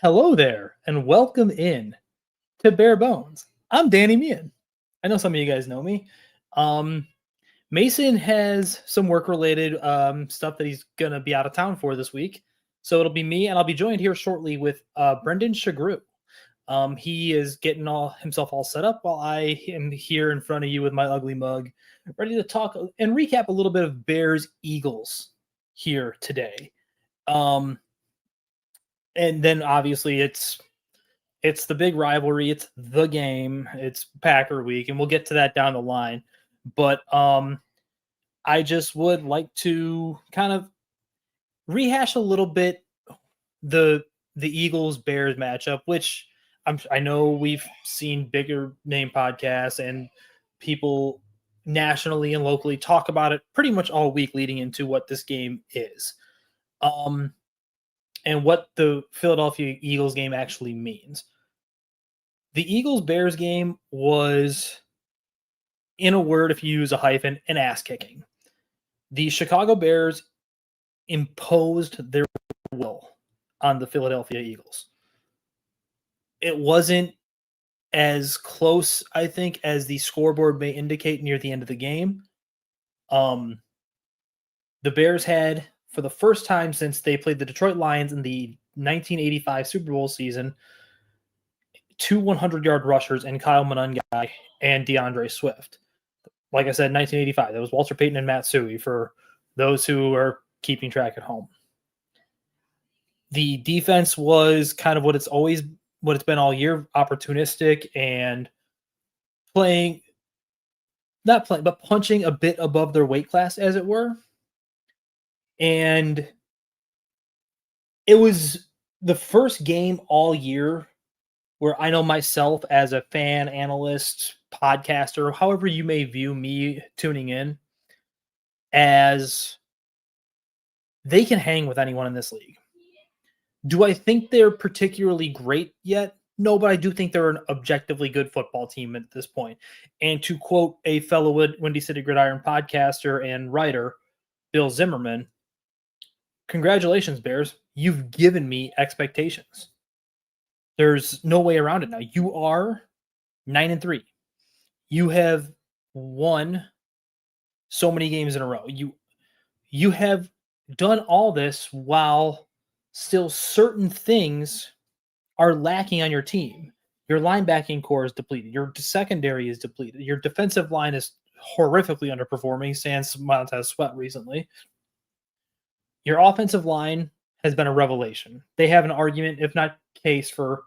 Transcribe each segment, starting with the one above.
Hello there, and welcome in to Bare Bones. I'm Danny Meehan. I know some of you guys know me. Um, Mason has some work-related stuff that he's gonna be out of town for this week, so it'll be me, and I'll be joined here shortly with Brendan Sugrue. He is getting all himself all set up while I am here in front of you with my ugly mug, ready to talk and recap a little bit of Bears Eagles here today. Um, and then obviously it's the big rivalry. It's the game. It's Packer week, and we'll get to that down the line. But I just would like to kind of rehash a little bit the Eagles Bears matchup, which I know we've seen bigger name podcasts and people nationally and locally talk about it pretty much all week leading into what this game is. And what the Philadelphia Eagles game actually means. The Eagles-Bears game was, in a word, if you use a hyphen, an ass kicking. The Chicago Bears imposed their will on the Philadelphia Eagles. It wasn't as close, I think, as the scoreboard may indicate near the end of the game. The Bears had, for the first time since they played the Detroit Lions in the 1985 Super Bowl season, two 100-yard rushers in Kyle Monangai and DeAndre Swift. Like I said, 1985. That was Walter Payton and Matt Suhey for those who are keeping track at home. The defense was kind of what it's been all year, opportunistic and punching a bit above their weight class, as it were. And it was the first game all year where I know myself as a fan, analyst, podcaster, however you may view me tuning in, as they can hang with anyone in this league. Do I think they're particularly great yet? No, but I do think they're an objectively good football team at this point. And to quote a fellow Windy City Gridiron podcaster and writer, Bill Zimmerman, congratulations, Bears. You've given me expectations. There's no way around it now. You are 9-3. You have won so many games in a row. You have done all this while still certain things are lacking on your team. Your linebacking core is depleted. Your secondary is depleted. Your defensive line is horrifically underperforming, sans Montez Sweat recently. Your offensive line has been a revelation. They have an argument, if not case, for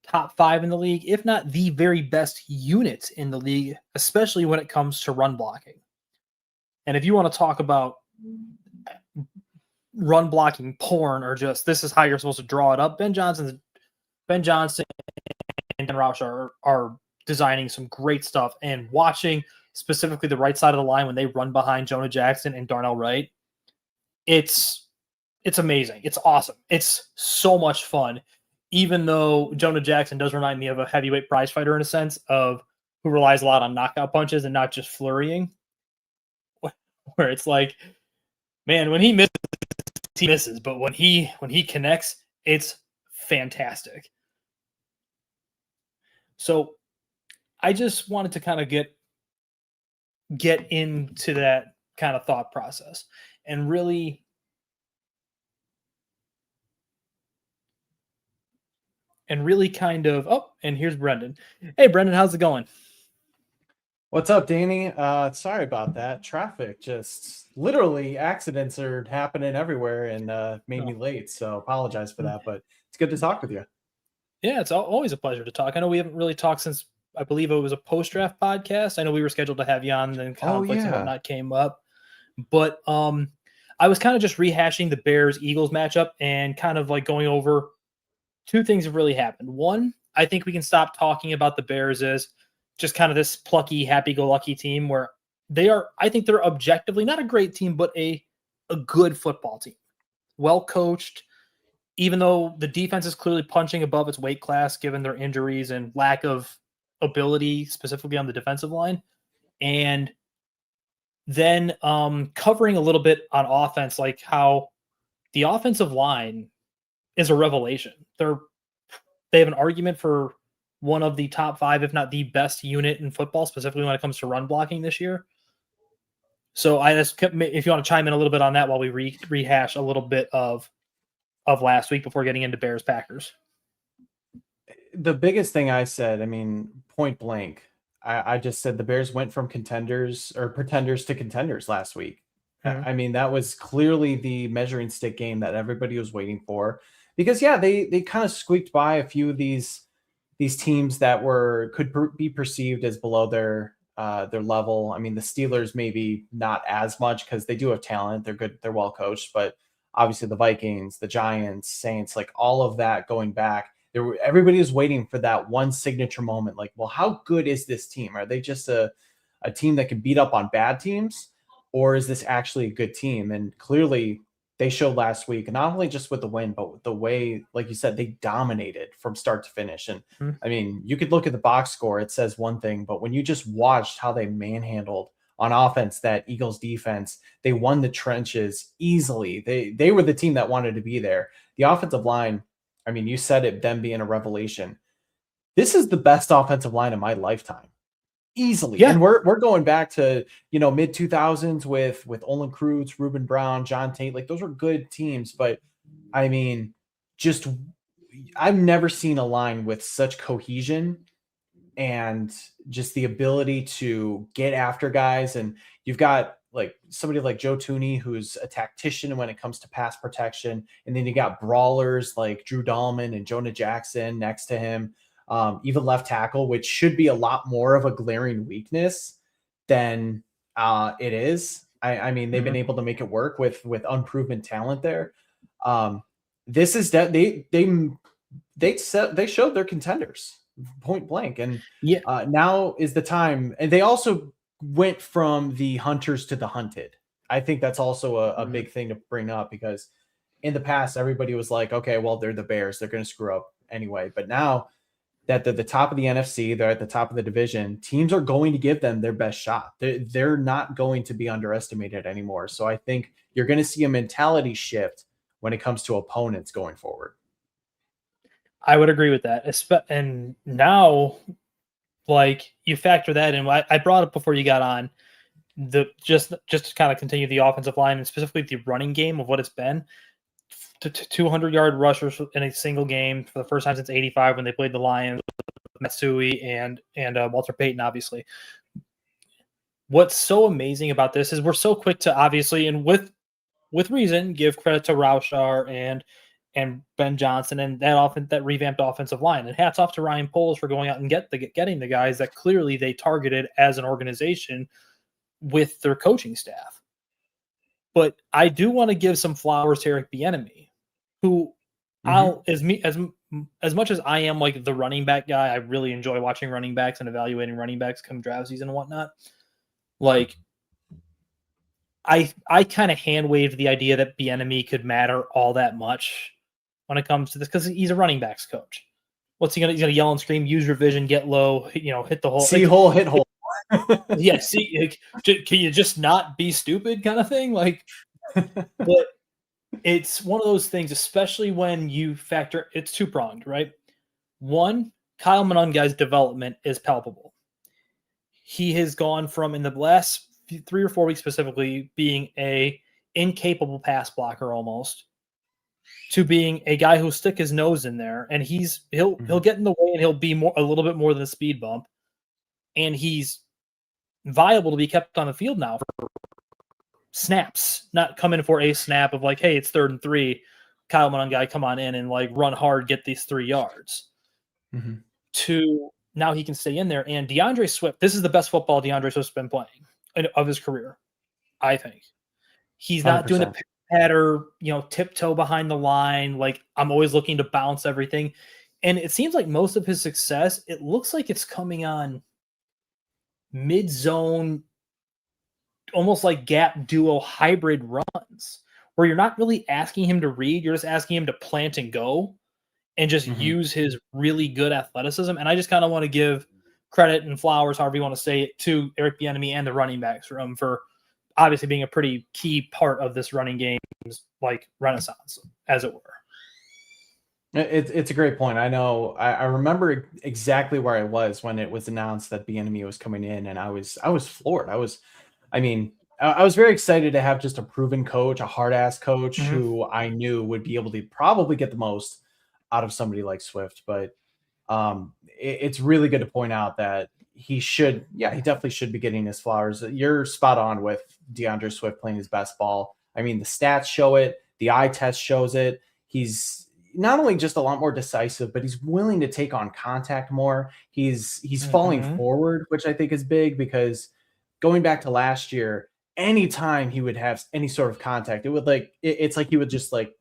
top 5 in the league, if not the very best units in the league, especially when it comes to run blocking. And if you want to talk about run blocking porn or just this is how you're supposed to draw it up, Ben Johnson and Dan Roush are designing some great stuff, and watching specifically the right side of the line when they run behind Jonah Jackson and Darnell Wright, it's amazing. It's awesome. It's so much fun. Even though Jonah Jackson does remind me of a heavyweight prize fighter in a sense of who relies a lot on knockout punches and not just flurrying, where it's like, man, when he misses, he misses, but when he connects, it's fantastic. So I just wanted to kind of get into that kind of thought process and really kind of, and here's Brendan. Hey, Brendan, how's it going? What's up, Danny? Sorry about that. Traffic, just literally accidents are happening everywhere and made me late. So apologize for that, but it's good to talk with you. Yeah, it's always a pleasure to talk. I know we haven't really talked since, I believe it was a post-draft podcast. I know we were scheduled to have you on, then conflicts and whatnot came up. But I was kind of just rehashing the Bears-Eagles matchup and kind of like going over two things have really happened. One, I think we can stop talking about the Bears as just kind of this plucky, happy-go-lucky team where I think they're objectively not a great team, but a good football team. Well coached, even though the defense is clearly punching above its weight class given their injuries and lack of ability, specifically on the defensive line. And then covering a little bit on offense, like how the offensive line is a revelation. They're they have an argument for one of the top 5, if not the best unit in football, specifically when it comes to run blocking this year. So I just, if you want to chime in a little bit on that while we rehash a little bit of last week before getting into Bears Packers. The biggest thing I said, I mean, point blank, I just said the Bears went from contenders or pretenders to contenders last week. Mm-hmm. I mean, that was clearly the measuring stick game that everybody was waiting for, because yeah, they kind of squeaked by a few of these teams that could be perceived as below their level. I mean, the Steelers maybe not as much because they do have talent. They're good. They're well coached, but obviously the Vikings, the Giants, Saints, like all of that going back, everybody was waiting for that one signature moment. Like, well, how good is this team? Are they just a team that can beat up on bad teams, or is this actually a good team? And clearly they showed last week, not only just with the win, but with the way, like you said, they dominated from start to finish. And I mean, you could look at the box score, it says one thing, but when you just watched how they manhandled on offense, that Eagles defense, they won the trenches easily. They were the team that wanted to be there. The offensive line, I mean, you said it, them being a revelation. This is the best offensive line in my lifetime. Easily. Yeah. And we're going back to, mid 2000s with Olin Kreutz, Reuben Brown, John Tate. Like, those were good teams, but I mean, just I've never seen a line with such cohesion and just the ability to get after guys. And you've got like somebody like Joe Tooney, who's a tactician when it comes to pass protection. And then you got brawlers like Drew Dahlman and Jonah Jackson next to him. Even left tackle, which should be a lot more of a glaring weakness than it is. I mean, they've been able to make it work with unproven talent there. This is that they showed they're contenders, point blank, and now is the time. And they also went from the hunters to the hunted. I think that's also a big thing to bring up, because in the past everybody was like, okay, well, they're the Bears, they're going to screw up anyway. But now that they're the top of the NFC, they're at the top of the division, teams are going to give them their best shot. They're not going to be underestimated anymore. So I think you're going to see a mentality shift when it comes to opponents going forward. I would agree with that. And now, like, you factor that in. I brought up before you got on, just to kind of continue the offensive line and specifically the running game of what it's been. 200-yard rushers in a single game for the first time since '85 when they played the Lions, Matsui and Walter Payton, obviously. What's so amazing about this is we're so quick to obviously, and with reason, give credit to Rauschar and Ben Johnson and that revamped offensive line. And hats off to Ryan Poles for going out and getting the guys that clearly they targeted as an organization with their coaching staff. But I do want to give some flowers to Eric Bieniemy, who as much as I am like the running back guy, I really enjoy watching running backs and evaluating running backs come draft season and whatnot. Like, I kind of hand waved the idea that Bieniemy could matter all that much when it comes to this, because he's a running backs coach. What's he gonna? He's gonna yell and scream, use your vision, get low, hit the hole, see hole, hit hole. Yeah, see, can you just not be stupid, kind of thing? Like, but it's one of those things, especially when you factor, it's two-pronged, right? One, Kyle Monangai's development is palpable. He has gone from, in the last 3 or 4 weeks specifically, being a incapable pass blocker almost, to being a guy who'll stick his nose in there, and he'll get in the way, and he'll be a little bit more than a speed bump, and he's viable to be kept on the field now for snaps, not come in for a snap of like, hey, it's 3rd and 3, Kyle Monangai, come on in and like run hard, get these 3 yards. To now he can stay in there. And DeAndre Swift, this is the best football DeAndre Swift's been playing of his career, I think. He's not 100%. Doing the patter, tiptoe behind the line. Like, I'm always looking to bounce everything. And it seems like most of his success, it looks like it's coming on mid-zone, almost like gap duo hybrid runs, where you're not really asking him to read. You're just asking him to plant and go and just use his really good athleticism. And I just kind of want to give credit and flowers, however you want to say it, to Eric Bieniemy and the running backs room for obviously being a pretty key part of this running game's like renaissance, as it were. It's a great point. I know. I remember exactly where I was when it was announced that Bieniemy was coming in, and I was floored. I mean, I was very excited to have just a proven coach, a hard ass coach Mhm. who I knew would be able to probably get the most out of somebody like Swift. But it's really good to point out that he definitely should be getting his flowers. You're spot on with DeAndre Swift playing his best ball. I mean, the stats show it, the eye test shows it. He's not only just a lot more decisive, but he's willing to take on contact more. He's falling Mhm. forward, which I think is big because going back to last year, anytime he would have any sort of contact, it's like he would just like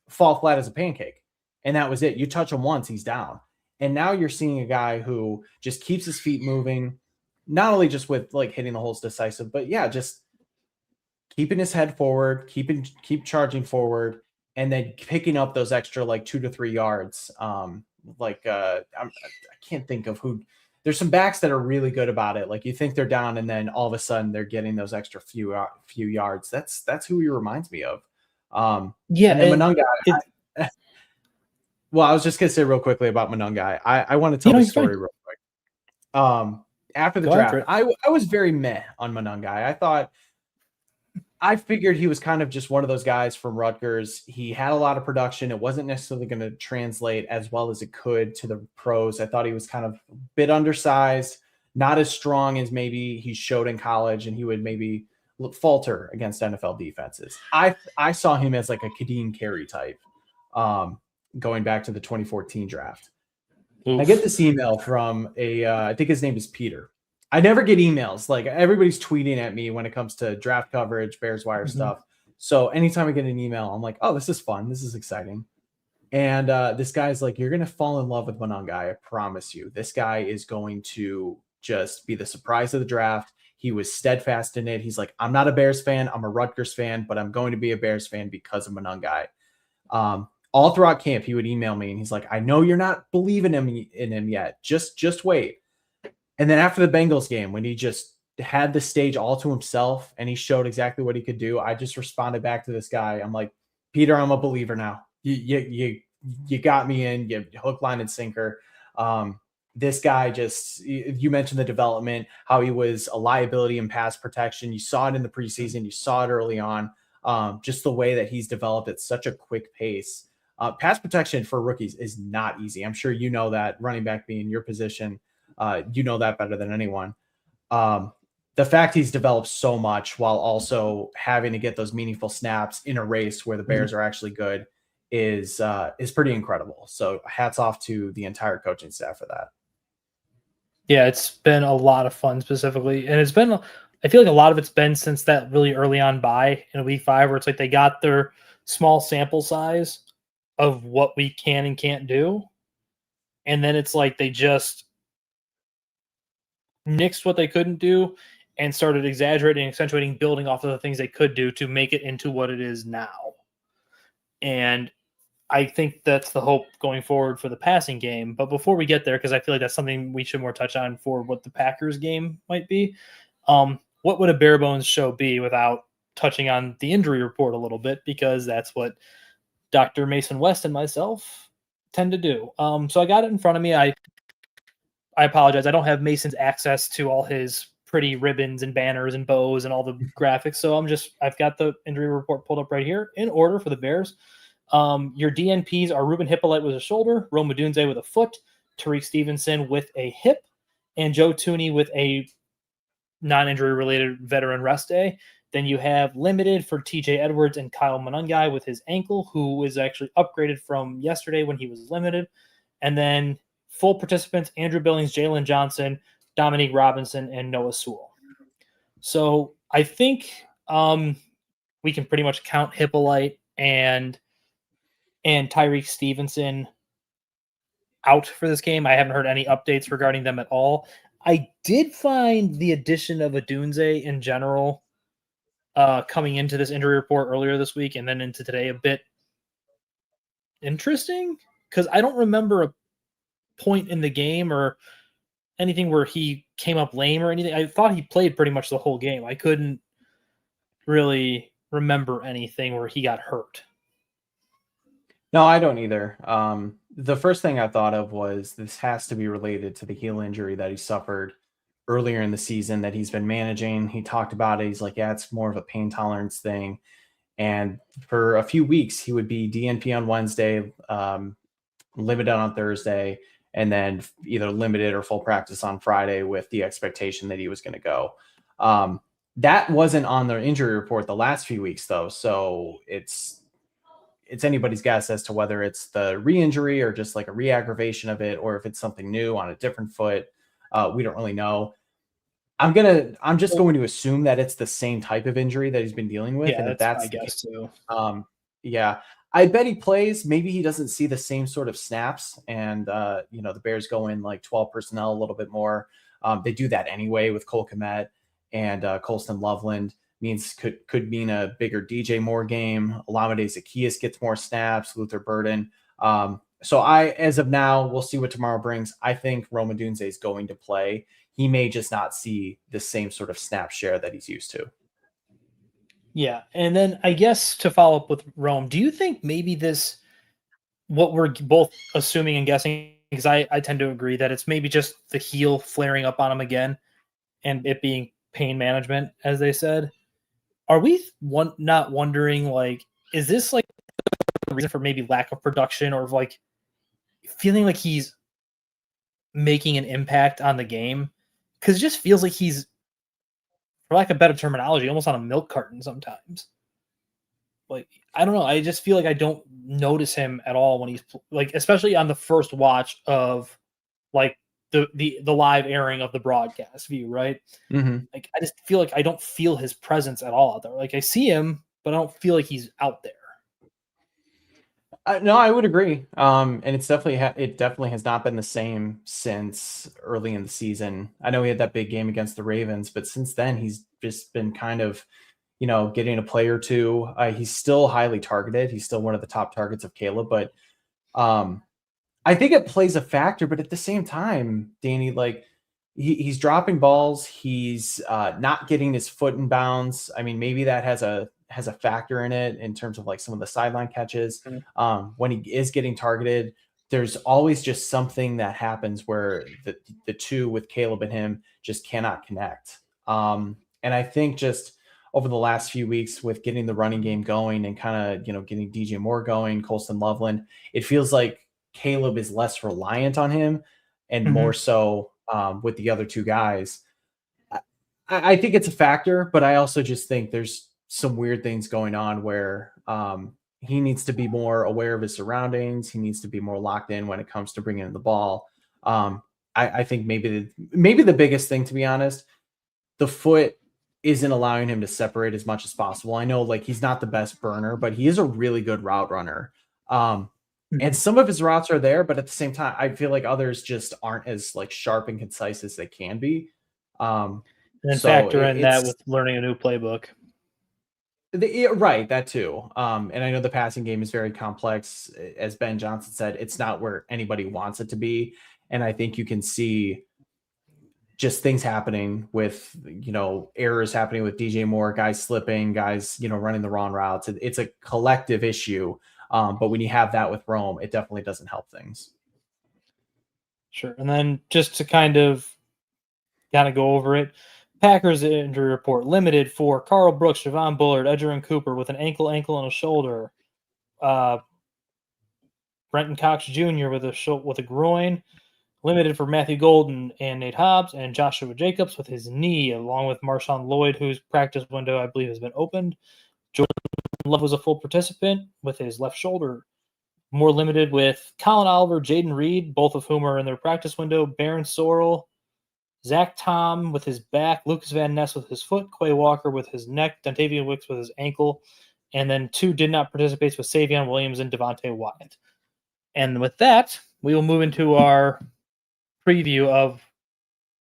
fall flat as a pancake. And that was it. You touch him once, he's down. And now you're seeing a guy who just keeps his feet moving, not only just with like hitting the holes decisive, but yeah, just keeping his head forward, keep charging forward, and then picking up those extra like 2 to 3 yards. I can't think of who. There's some backs that are really good about it. Like you think they're down, and then all of a sudden they're getting those extra few yards. That's who he reminds me of. Yeah, And then and Monunga. it Well, I was just gonna say real quickly about Monunga. I want to tell you know, this you're story fine. real quick. After the Go after draft, it. I was very meh on Monunga. I figured he was kind of just one of those guys from Rutgers. He had a lot of production. It wasn't necessarily going to translate as well as it could to the pros. I thought he was kind of a bit undersized, not as strong as maybe he showed in college, and he would maybe falter against NFL defenses. I saw him as like a Kadeem Carey type, um, going back to the 2014 draft. And I get Oof. this email from I think his name is Peter. I never get emails. Like everybody's tweeting at me when it comes to draft coverage, Bears Wire Mhm. stuff. So anytime I get an email, I'm like, oh, this is fun. This is exciting. And this guy's like, you're going to fall in love with Mononga. I promise you. This guy is going to just be the surprise of the draft. He was steadfast in it. He's like, I'm not a Bears fan. I'm a Rutgers fan, but I'm going to be a Bears fan because of Mononga. All throughout camp, he would email me and he's like, I know you're not believing in him yet. Just wait. And then after the Bengals game, when he just had the stage all to himself and he showed exactly what he could do, I just responded back to this guy. I'm like, Peter, I'm a believer now. You got me in, you hook, line, and sinker. This guy just, you mentioned the development, how he was a liability in pass protection. You saw it in the preseason, you saw it early on. Just the way that he's developed at such a quick pace. Pass protection for rookies is not easy. I'm sure you know that, running back being your position. You know that better than anyone. Um, the fact he's developed so much while also having to get those meaningful snaps in a race where the Mhm. Bears are actually good is pretty incredible. So hats off to the entire coaching staff for that. Yeah, it's been a lot of fun specifically, and I feel like a lot of it's been since that really early on buy in week 5 where it's like they got their small sample size of what we can and can't do, and then it's like they just nixed what they couldn't do and started exaggerating, accentuating, building off of the things they could do to make it into what it is now. And I think that's the hope going forward for the passing game. But before we get there, because I feel like that's something we should more touch on for what the Packers game might be, what would a bare bones show be without touching on the injury report a little bit? Because that's what Dr. Mason West and myself tend to do. So I got it in front of me. I apologize. I don't have Mason's access to all his pretty ribbons and banners and bows and all the graphics. So I've got the injury report pulled up right here in order for the Bears. Your DNPs are Ruben Hippolyte with a shoulder, Rome Odunze with a foot, Tariq Stevenson with a hip, and Joe Tooney with a non-injury related veteran rest day. Then you have limited for TJ Edwards and Kyle Monungai with his ankle, who was actually upgraded from yesterday when he was limited. And then full participants, Andrew Billings, Jalen Johnson, Dominique Robinson, and Noah Sewell. So I think we can pretty much count Hippolyte and Tyreek Stevenson out for this game. I haven't heard any updates regarding them at all. I did find the addition of Adunze in general coming into this injury report earlier this week and then into today a bit interesting because I don't remember a point in the game or anything where he came up lame or anything. I thought he played pretty much the whole game. I couldn't really remember anything where he got hurt. No, I don't either. The first thing I thought of was this has to be related to the heel injury that he suffered earlier in the season that he's been managing. He talked about it. He's like, yeah, it's more of a pain tolerance thing. And for a few weeks, he would be DNP on Wednesday, limited on Thursday, and then either limited or full practice on Friday with the expectation that he was going to go. That wasn't on the injury report the last few weeks, though. So it's anybody's guess as to whether it's the re-injury or just like a re-aggravation of it, or if it's something new on a different foot. We don't really know. I'm just Well, going to assume that it's the same type of injury that he's been dealing with. yeah, And if that's my that's the case, guess too. yeah, I bet he plays. Maybe he doesn't see the same sort of snaps, and the Bears go in like 12 personnel a little bit more. They do that anyway with Cole Kmet and Colston Loveland. Means could mean a bigger DJ Moore game. Olamide Zaccheaus gets more snaps. Luther Burden. So as of now, we'll see what tomorrow brings. I think Rome Odunze is going to play. He may just not see the same sort of snap share that he's used to. Yeah, and then I guess to follow up with Rome, do you think maybe this what we're both assuming and guessing, because I tend to agree that it's maybe just the heel flaring up on him again and it being pain management, as they said. Are we not wondering, like, is this like a reason for maybe lack of production or like feeling like he's making an impact on the game? Because it just feels like he's, for lack of better terminology, almost on a milk carton sometimes. Like, I don't know. I just feel like I don't notice him at all when he's like, especially on the first watch of like the live airing of the broadcast view, right? Mm-hmm. Like, I just feel like I don't feel his presence at all out there. Like, I see him, but I don't feel like he's out there. No, I would agree. And it definitely has not been the same since early in the season. I know he had that big game against the Ravens, but since then he's just been kind of, getting a play or two. He's still highly targeted. He's still one of the top targets of Caleb, but um, I think it plays a factor. But at the same time, Danny, like he's dropping balls. He's not getting his foot in bounds. I mean, maybe that has a factor in it in terms of like some of the sideline catches. Mhm. When he is getting targeted, there's always just something that happens where the two with Caleb and him just cannot connect. And I think just over the last few weeks with getting the running game going and kind of, getting DJ Moore going, Colston Loveland, it feels like Caleb is less reliant on him and more Mhm. so with the other two guys. I, I think it's a factor, but I also just think there's some weird things going on where he needs to be more aware of his surroundings. He needs to be more locked in when it comes to bringing in the ball. I think maybe the biggest thing, to be honest, the foot isn't allowing him to separate as much as possible. I know like he's not the best burner, but he is a really good route runner. Um, and Mhm. some of his routes are there, but at the same time, I feel like others just aren't as like sharp and concise as they can be. Um, And then so factor it, in that it's with learning a new playbook. right, that too. And I know the passing game is very complex. As Ben Johnson said, it's not where anybody wants it to be. And I think you can see just things happening with, errors happening with DJ Moore, guys slipping, guys, running the wrong routes. It's a collective issue. But when you have that with Rome, it definitely doesn't help things. Sure. And then just to kind of go over it, Packers injury report limited for Carl Brooks, Javon Bullard, Edgerrin Cooper with an ankle, and a shoulder. Uh, Brenton Cox Jr. with a groin. Limited for Matthew Golden and Nate Hobbs, and Joshua Jacobs with his knee, along with Marshawn Lloyd, whose practice window I believe has been opened. Jordan Love was a full participant with his left shoulder. More limited with Colin Oliver, Jaden Reed, both of whom are in their practice window. Baron Sorrell, Zach Tom with his back, Lucas Van Ness with his foot, Quay Walker with his neck, Dontavian Wicks with his ankle, and then two did not participate with Savion Williams and Devontae Wyatt. And with that, we will move into our preview of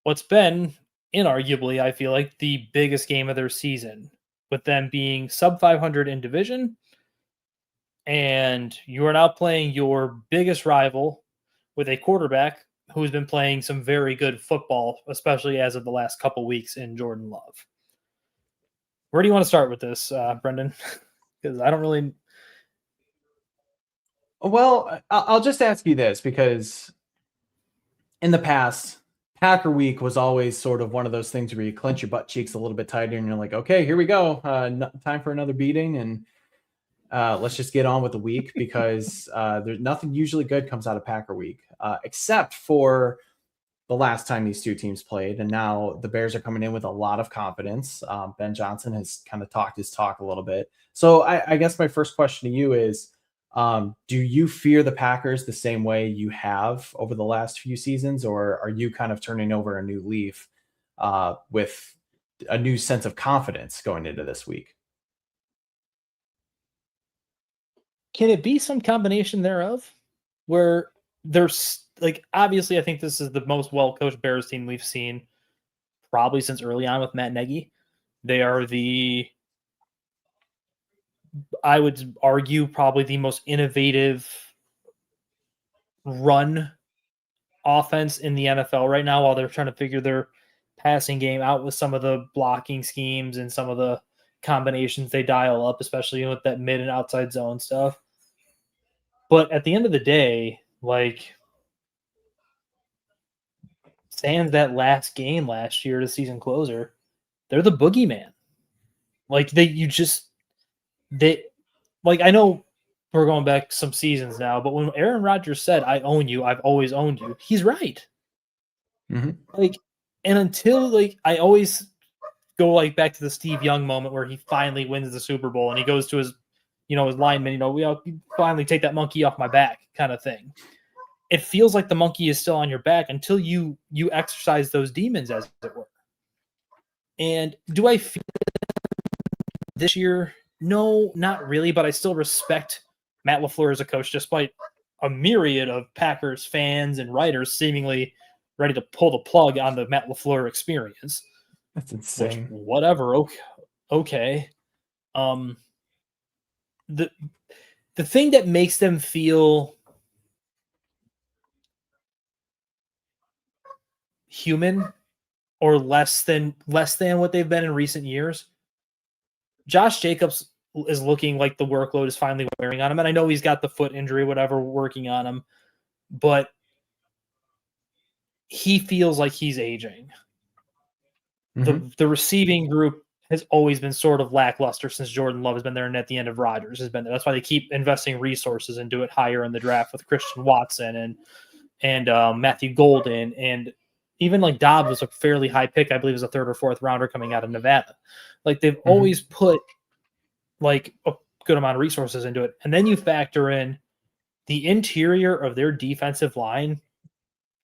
what's been inarguably, I feel like, the biggest game of their season, with them being sub 500 in division. And you are now playing your biggest rival with a quarterback who's been playing some very good football, especially as of the last couple weeks in Jordan Love. Where do you want to start with this, Brendan? Because I don't really. Well, I'll just ask you this, because in the past, Packer Week was always sort of one of those things where you clench your butt cheeks a little bit tighter and you're like, okay, here we go. Time for another beating. And let's just get on with the week, because there's nothing usually good comes out of Packer Week, except for the last time these two teams played. And now the Bears are coming in with a lot of confidence. Ben Johnson has kind of talked his talk a little bit. So I guess my first question to you is, do you fear the Packers the same way you have over the last few seasons, or are you kind of turning over a new leaf with a new sense of confidence going into this week? Can it be some combination thereof where there's like, obviously I think this is the most well-coached Bears team we've seen probably since early on with Matt Nagy. They are I would argue, probably the most innovative run offense in the NFL right now, while they're trying to figure their passing game out with some of the blocking schemes and some of the combinations they dial up, especially with that mid and outside zone stuff. But at the end of the day, like, sans that last game last year, the season closer, they're the boogeyman. Like, they like, I know we're going back some seasons now, but when Aaron Rodgers said, "I own you, I've always owned you," he's right. Mm-hmm. Like, and until, like, I always go like back to the Steve Young moment where he finally wins the Super Bowl and he goes to his, his lineman, we finally take that monkey off my back kind of thing. It feels like the monkey is still on your back until you exercise those demons, as it were. And do I feel this year? No, not really, but I still respect Matt LaFleur as a coach, despite a myriad of Packers fans and writers seemingly ready to pull the plug on the Matt LaFleur experience. That's insane. Which, whatever, okay. The thing that makes them feel human or less than what they've been in recent years, Josh Jacobs is looking like the workload is finally wearing on him. And I know he's got the foot injury, whatever, working on him, but he feels like he's aging. Mm-hmm. The receiving group has always been sort of lackluster since Jordan Love has been there, and at the end of Rodgers has been there. That's why they keep investing resources and do it higher in the draft with Christian Watson and Matthew Golden, and even like Dobbs was a fairly high pick. I believe was a third or fourth rounder coming out of Nevada. Like, they've always put like a good amount of resources into it. And then you factor in the interior of their defensive line.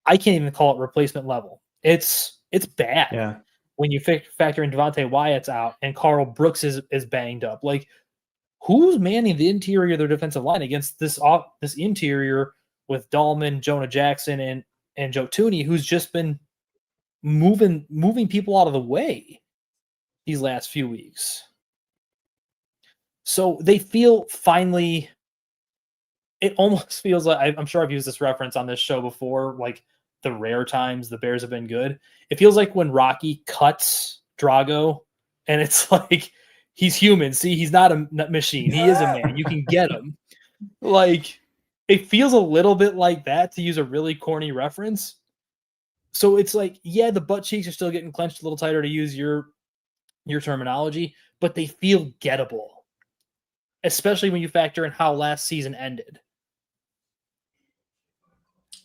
I can't even call it replacement level. It's bad. Yeah. When you factor in Devontae Wyatt's out and Carl Brooks is banged up. Like, who's manning the interior of their defensive line against this interior with Dahlman, Jonah Jackson, and Joe Thuney, who's just been moving people out of the way these last few weeks. So they feel finally, it almost feels like, I'm sure I've used this reference on this show before, like the rare times the Bears have been good. It feels like when Rocky cuts Drago and it's like, he's human. See, he's not a machine. He is a man. You can get him. Like, it feels a little bit like that, to use a really corny reference. So it's like, yeah, the butt cheeks are still getting clenched a little tighter, to use your terminology, but they feel gettable, especially when you factor in how last season ended.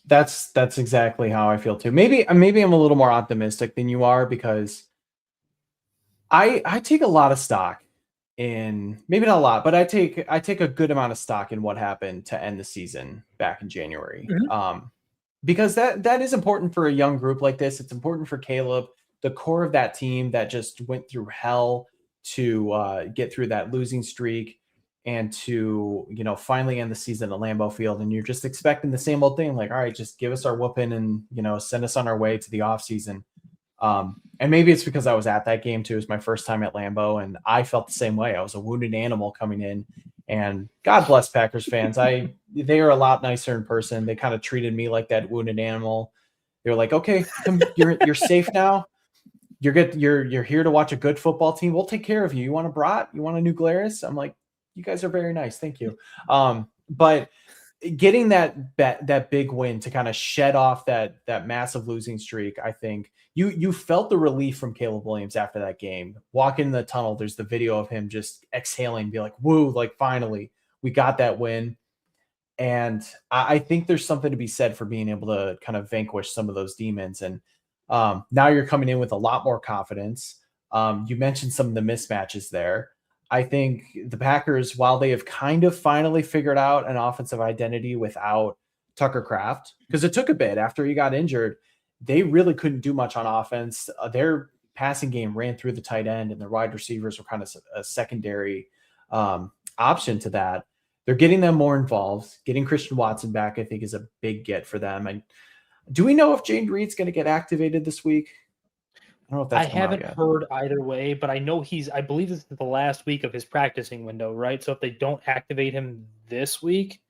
That's exactly how I feel too. Maybe I'm a little more optimistic than you are, because I take a lot of stock in, maybe not a lot, but I take a good amount of stock in what happened to end the season back in January. Mm-hmm. Because that is important for a young group like this. It's important for Caleb, the core of that team that just went through hell to get through that losing streak and to, finally end the season at Lambeau Field. And you're just expecting the same old thing. Like, all right, just give us our whooping and, send us on our way to the off season. And maybe it's because I was at that game too. It was my first time at Lambeau, and I felt the same way. I was a wounded animal coming in, and God bless Packers fans. They are a lot nicer in person. They kind of treated me like that wounded animal. They were like, okay, come, you're safe now. You're good. You're here to watch a good football team. We'll take care of you. You want a brat? You want a new Glarus? I'm like, you guys are very nice. Thank you. But getting that big win to kind of shed off that massive losing streak, I think you felt the relief from Caleb Williams after that game. Walking in the tunnel, there's the video of him just exhaling, be like, "Woo! Like finally, we got that win." And I think there's something to be said for being able to kind of vanquish some of those demons. And now you're coming in with a lot more confidence. You mentioned some of the mismatches there. I think the Packers, while they have kind of finally figured out an offensive identity without Tucker Kraft, because it took a bit after he got injured, they really couldn't do much on offense. Their passing game ran through the tight end, and their wide receivers were kind of a secondary option to that. They're getting them more involved. Getting Christian Watson back, I think, is a big get for them. And do we know if Jane Reed's going to get activated this week? I don't know if that's I haven't heard either way, but I know I believe this is the last week of his practicing window, right? So if they don't activate him this week,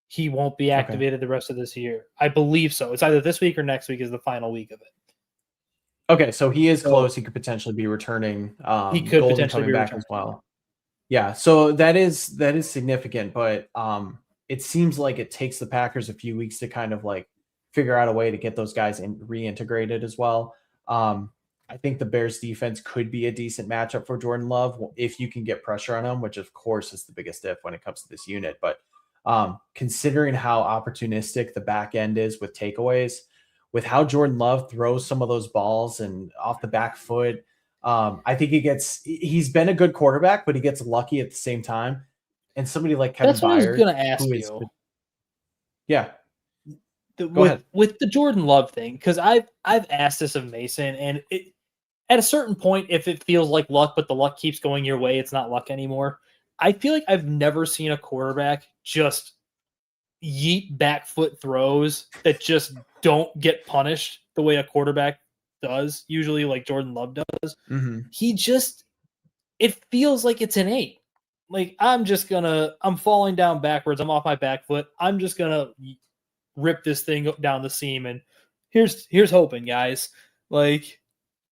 he won't be activated the rest of this year. I believe so. It's either this week or next week is the final week of it. Okay, so he is close. He could potentially be returning. He could Golden potentially coming be back returning. as well. Yeah, so that is significant, but it seems like it takes the Packers a few weeks to kind of like figure out a way to get those guys reintegrated as well. I think the Bears defense could be a decent matchup for Jordan Love if you can get pressure on him, which of course is the biggest if when it comes to this unit. But considering how opportunistic the back end is with takeaways, with how Jordan Love throws some of those balls and off the back foot, I think he's been a good quarterback, but he gets lucky at the same time. And somebody like Kevin That's what I was Byard, going to ask you. Yeah. With the Jordan Love thing, because I've asked this of Mason, and at a certain point, if it feels like luck, but the luck keeps going your way, it's not luck anymore. I feel like I've never seen a quarterback just yeet back foot throws that just don't get punished the way a quarterback does, usually like Jordan Love does. Mm-hmm. It feels like it's innate. Like, I'm falling down backwards. I'm off my back foot. I'm just going to rip this thing down the seam. And here's hoping, guys. Like,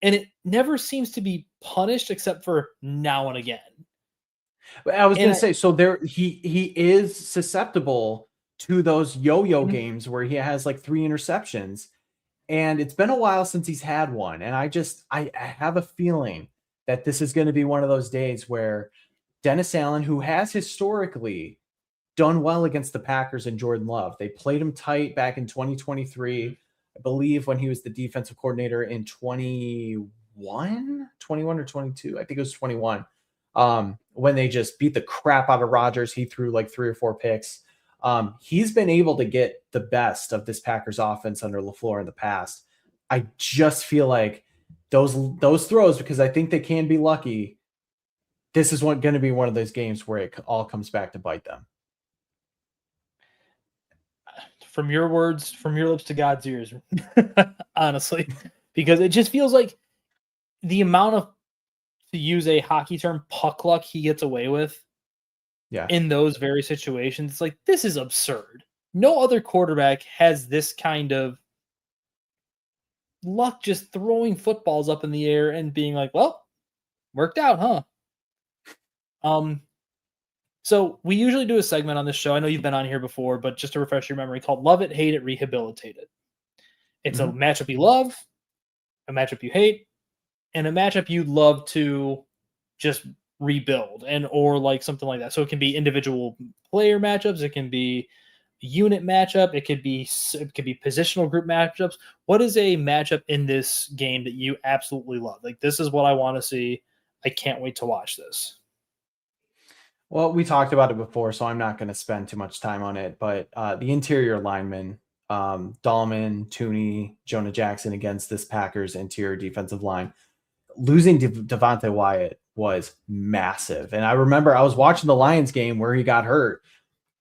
and it never seems to be punished except for now and again. But I was going to say, so he is susceptible to those yo-yo games where he has like 3 interceptions, and it's been a while since he's had one. And I have a feeling that this is going to be one of those days where Dennis Allen, who has historically done well against the Packers and Jordan Love, they played him tight back in 2023, I believe, when he was the defensive coordinator in 21 or 22. I think it was 21. When they just beat the crap out of Rodgers, he threw like 3 or 4 picks. He's been able to get the best of this Packers offense under LaFleur in the past. I just feel like those throws, because I think they can be lucky, this is going to be one of those games where it all comes back to bite them. From your words, from your lips to God's ears, honestly, because it just feels like the amount of, to use a hockey term, puck luck he gets away with in those very situations. It's like, this is absurd. No other quarterback has this kind of luck just throwing footballs up in the air and being like, well, worked out, huh? So we usually do a segment on this show. I know you've been on here before, but just to refresh your memory, called Love It, Hate It, Rehabilitate It. It's a matchup you love, a matchup you hate, and a matchup you'd love to just rebuild or like something like that. So it can be individual player matchups. It can be unit matchup. It could be positional group matchups. What is a matchup in this game that you absolutely love? Like, this is what I want to see. I can't wait to watch this. Well, we talked about it before, so I'm not going to spend too much time on it. But the interior linemen, Dahlman, Tooney, Jonah Jackson against this Packers interior defensive line, losing Devontae Wyatt was massive. And I remember I was watching the Lions game where he got hurt.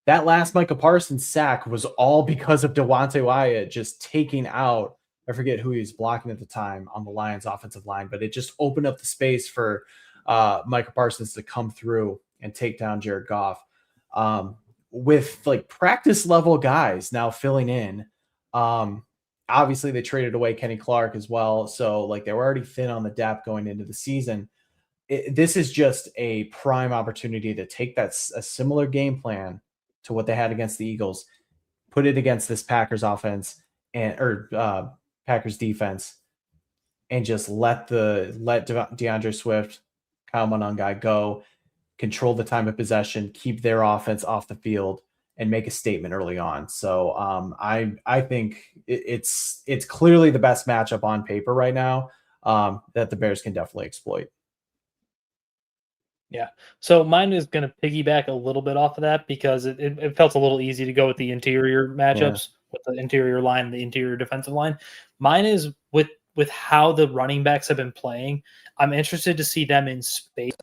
That last Micah Parsons sack was all because of Devontae Wyatt just taking out, I forget who he was blocking at the time on the Lions offensive line, but it just opened up the space for Micah Parsons to come through and take down Jared Goff. With like practice level guys now filling in. Obviously they traded away Kenny Clark as well. So like they were already thin on the depth going into the season. This is just a prime opportunity to take a similar game plan to what they had against the Eagles, put it against this Packers offense or Packers defense, and just let DeAndre Swift, Kyle Monangai go, control the time of possession, keep their offense off the field, and make a statement early on. So I think it's clearly the best matchup on paper right now that the Bears can definitely exploit. Yeah. So mine is going to piggyback a little bit off of that because it felt a little easy to go with the interior matchups with the interior line, the interior defensive line. Mine is with how the running backs have been playing. I'm interested to see them in space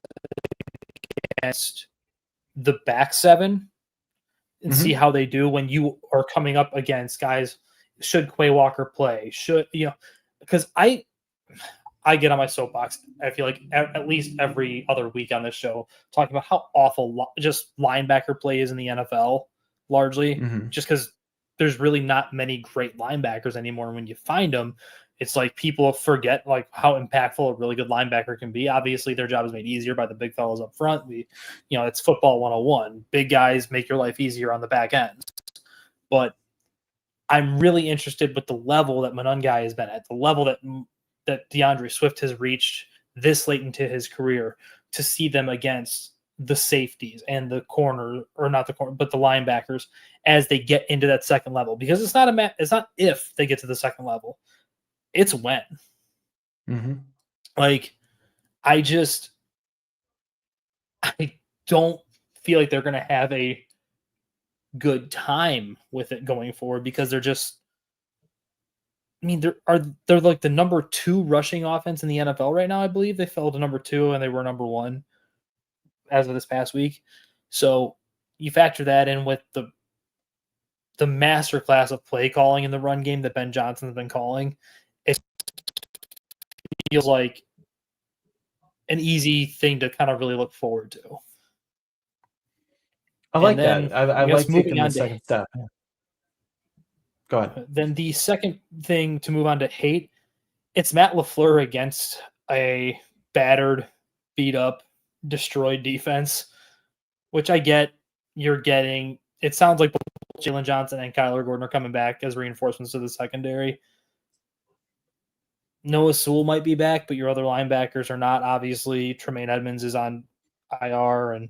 against the back seven and see how they do when you are coming up against guys. Should Quay Walker play? Because I get on my soapbox. I feel like at least every other week on this show, talking about how awful just linebacker play is in the NFL, largely, just because there's really not many great linebackers anymore. When you find them, it's like people forget like how impactful a really good linebacker can be. Obviously, their job is made easier by the big fellas up front. It's football 101. Big guys make your life easier on the back end. But I'm really interested with the level that Monangai has been at, the level that DeAndre Swift has reached this late into his career, to see them against the safeties and the corner, or not the corner, but the linebackers as they get into that second level. Because it's not if they get to the second level, it's when. Like, I don't feel like they're going to have a good time with it going forward, because they're like the number 2 rushing offense in the NFL right now. I believe they fell to number 2 and they were number 1 as of this past week. So you factor that in with the masterclass of play calling in the run game that Ben Johnson's been calling. It feels like an easy thing to kind of really look forward to. I like that. I like taking the second step. Yeah. Go ahead. Then the second thing to move on to hate, it's Matt LaFleur against a battered, beat up, destroyed defense, which I get. You're getting, it sounds like Jalen Johnson and Kyler Gordon are coming back as reinforcements to the secondary. Noah Sewell might be back, but your other linebackers are not. Obviously, Tremaine Edmonds is on IR, and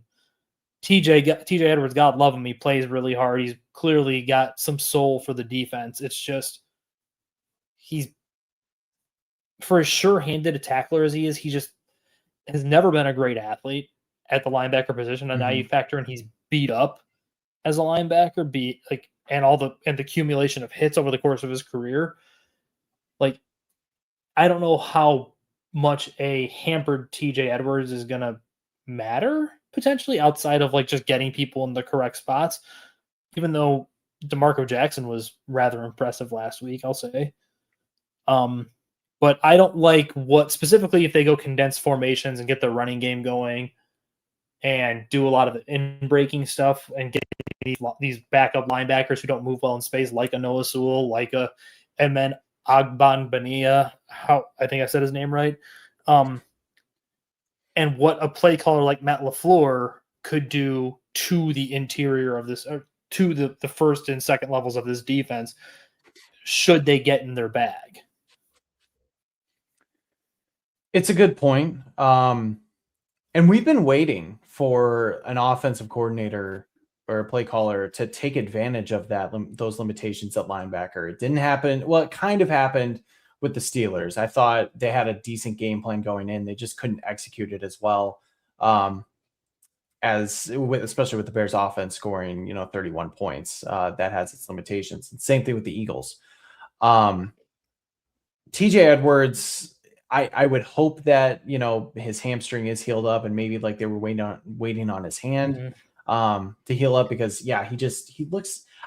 TJ Edwards, God love him, he plays really hard. He's clearly got some soul for the defense. It's just, he's, for as sure-handed a tackler as he is, he just has never been a great athlete at the linebacker position. And now you factor in he's beat up as a linebacker, and the accumulation of hits over the course of his career. Like, I don't know how much a hampered TJ Edwards is going to matter potentially, outside of like just getting people in the correct spots, even though DeMarco Jackson was rather impressive last week, I'll say. But I don't like what specifically, if they go condensed formations and get the running game going and do a lot of the in-breaking stuff and get these backup linebackers who don't move well in space, like a Noah Sewell, like a Emen Agbanbania, I think I said his name right. And what a play caller like Matt LaFleur could do to the interior of this, or to the first and second levels of this defense, should they get in their bag. It's a good point. And we've been waiting for an offensive coordinator or a play caller to take advantage of those limitations at linebacker. It didn't happen. Well, it kind of happened with the Steelers. I thought they had a decent game plan going in. They just couldn't execute it as well, especially with the Bears offense scoring, 31 points. That has its limitations. And same thing with the Eagles. TJ Edwards, I would hope that, his hamstring is healed up, and maybe like they were waiting on his hand to heal up, because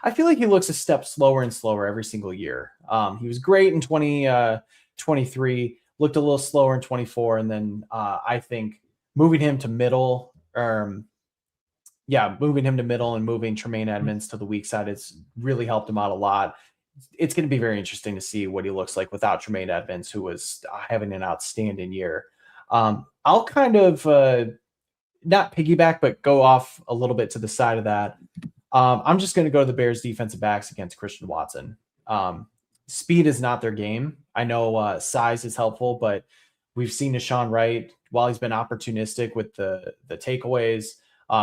I feel like he looks a step slower and slower every single year. He was great in 2023, looked a little slower in 24. And then I think moving him to middle and moving Tremaine Edmonds to the weak side has really helped him out a lot. It's going to be very interesting to see what he looks like without Tremaine Edmonds, who was having an outstanding year. I'll kind of not piggyback, but go off a little bit to the side of that. I'm just going to go to the Bears defensive backs against Christian Watson. Speed is not their game. I know size is helpful, but we've seen Deshaun Wright, while he's been opportunistic with the takeaways,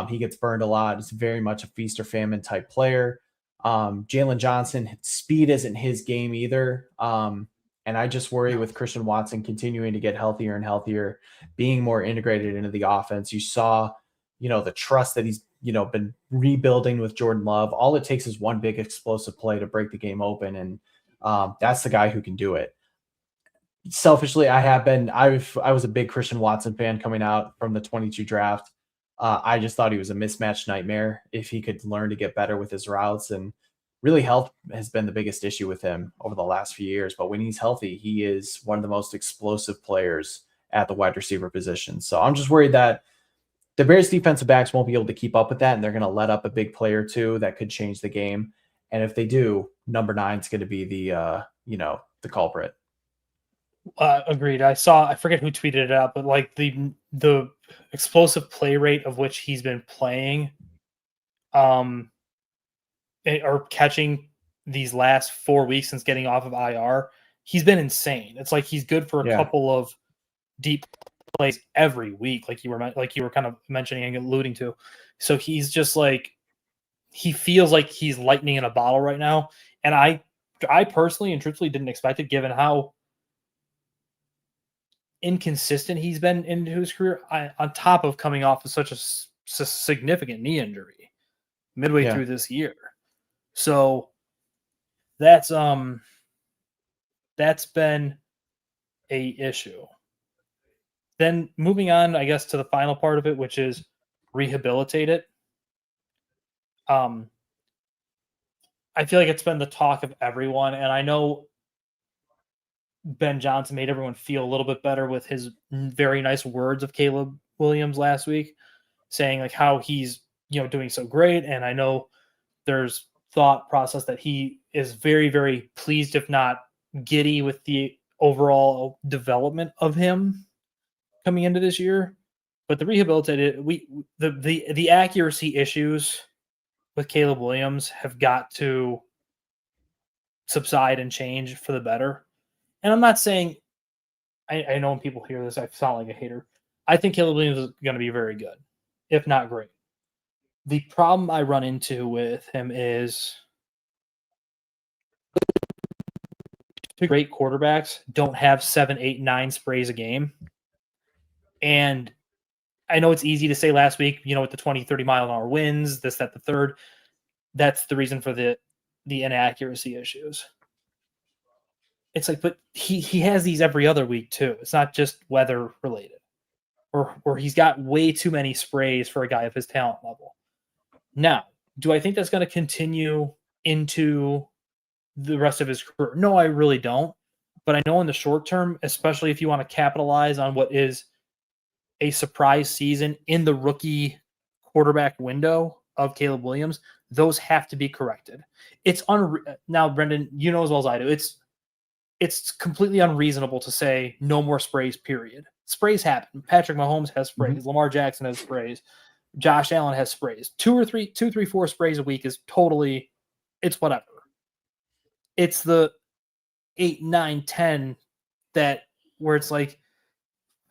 he gets burned a lot. He's very much a feast or famine type player. Jalen Johnson, speed isn't his game either. And I just worry with Christian Watson continuing to get healthier and healthier, being more integrated into the offense. You saw, the trust that he's, been rebuilding with Jordan Love. All it takes is one big explosive play to break the game open. And that's the guy who can do it. Selfishly, I was a big Christian Watson fan coming out from the 22 draft. I just thought he was a mismatch nightmare if he could learn to get better with his routes, and really health has been the biggest issue with him over the last few years. But when he's healthy, he is one of the most explosive players at the wide receiver position. So I'm just worried that the Bears defensive backs won't be able to keep up with that, and they're going to let up a big play or two that could change the game. And if they do, number 9 is going to be the culprit. Agreed. I forget who tweeted it out, but like the explosive play rate of which he's been playing, or catching these last 4 weeks since getting off of IR, he's been insane. It's like he's good for a couple of deep plays every week, like you were kind of mentioning and alluding to. So he's just like, he feels like he's lightning in a bottle right now, and I personally and truthfully didn't expect it, given how inconsistent he's been into his career, on top of coming off of such a significant knee injury midway through this year. So that's been a issue. Then moving on, I guess, to the final part of it, which is rehabilitate it. I feel like it's been the talk of everyone, and I know Ben Johnson made everyone feel a little bit better with his very nice words of Caleb Williams last week, saying like how he's, doing so great. And I know there's thought process that he is very, very pleased, if not giddy, with the overall development of him coming into this year. But the rehabilitated, the accuracy issues with Caleb Williams have got to subside and change for the better. And I'm not saying, I know when people hear this, I sound like a hater. I think Caleb Williams is going to be very good, if not great. The problem I run into with him is great quarterbacks don't have 7, 8, 9 sprays a game. And I know it's easy to say last week, with the 20, 30 mile an hour winds, this, that, the third, that's the reason for the inaccuracy issues. It's like, but he has these every other week too. It's not just weather related, or he's got way too many sprays for a guy of his talent level. Now, do I think that's going to continue into the rest of his career? No, I really don't. But I know in the short term, especially if you want to capitalize on what is a surprise season in the rookie quarterback window of Caleb Williams, those have to be corrected. It's now, Brendan, you know as well as I do, it's completely unreasonable to say no more sprays, period. Sprays happen. Patrick Mahomes has sprays. Mm-hmm. Lamar Jackson has sprays. Josh Allen has sprays. 2, 3, 4 sprays a week is totally, it's whatever. It's the 8, 9, 10 that where it's like,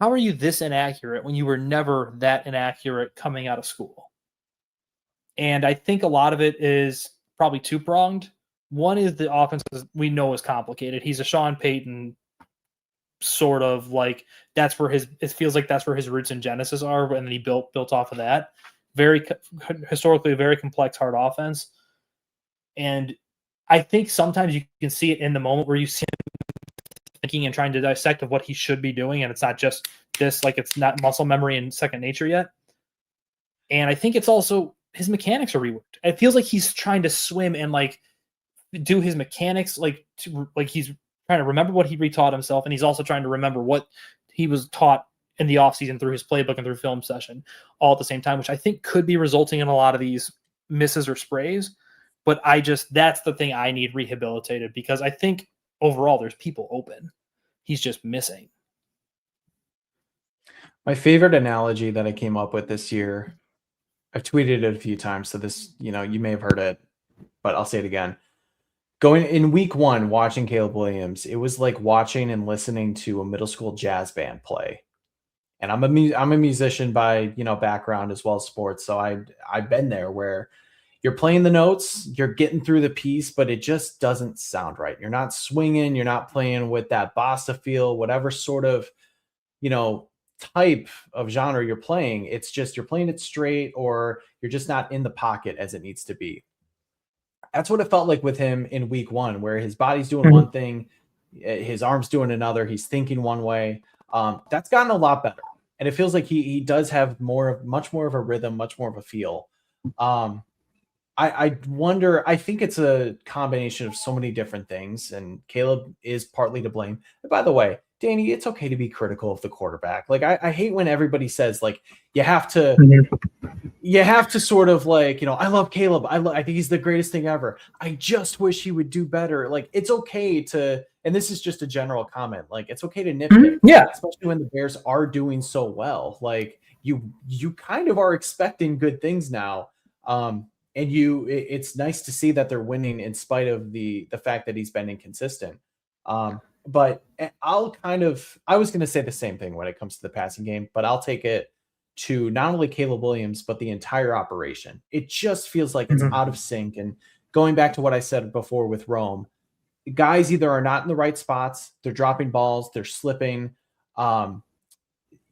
how are you this inaccurate when you were never that inaccurate coming out of school? And I think a lot of it is probably two-pronged. One is the offense we know is complicated. He's a Sean Payton sort of like, it feels like that's where his roots and genesis are, and then he built off of that. Very historically, a very complex, hard offense. And I think sometimes you can see it in the moment where you see him thinking and trying to dissect of what he should be doing, and it's not just this, like it's not muscle memory and second nature yet. And I think it's also his mechanics are reworked. It feels like he's trying to swim and like do his mechanics like he's trying to remember what he retaught himself, and he's also trying to remember what he was taught in the offseason through his playbook and through film session all at the same time, which I think could be resulting in a lot of these misses or sprays. But that's the thing I need rehabilitated, because I think overall there's people open. He's just missing. My favorite analogy that I came up with this year I've tweeted it a few times, so this, you may have heard it, but I'll say it again. Going in week 1, watching Caleb Williams, it was like watching and listening to a middle school jazz band play. And I'm a musician by, background as well as sports, so I've been there where you're playing the notes, you're getting through the piece, but it just doesn't sound right. You're not swinging, you're not playing with that bossa feel, whatever sort of, you know, type of genre you're playing. It's just you're playing it straight, or you're just not in the pocket as it needs to be. That's what it felt like with him in week 1, where his body's doing one thing, his arm's doing another, he's thinking one way. That's gotten a lot better. And it feels like he does have much more of a rhythm, much more of a feel. I wonder, I think it's a combination of so many different things, and Caleb is partly to blame. And by the way, Danny, it's okay to be critical of the quarterback. Like, I hate when everybody says, like, you have to sort of, like, I love Caleb. I think he's the greatest thing ever. I just wish he would do better. Like, it's okay to, and this is just a general comment, like, it's okay to nitpick, especially when the Bears are doing so well. Like, you kind of are expecting good things now. And it's nice to see that they're winning in spite of the fact that he's been inconsistent. But I was going to say the same thing when it comes to the passing game, but I'll take it to not only Caleb Williams, but the entire operation. It just feels like it's out of sync. And going back to what I said before with Rome, guys either are not in the right spots, they're dropping balls, they're slipping.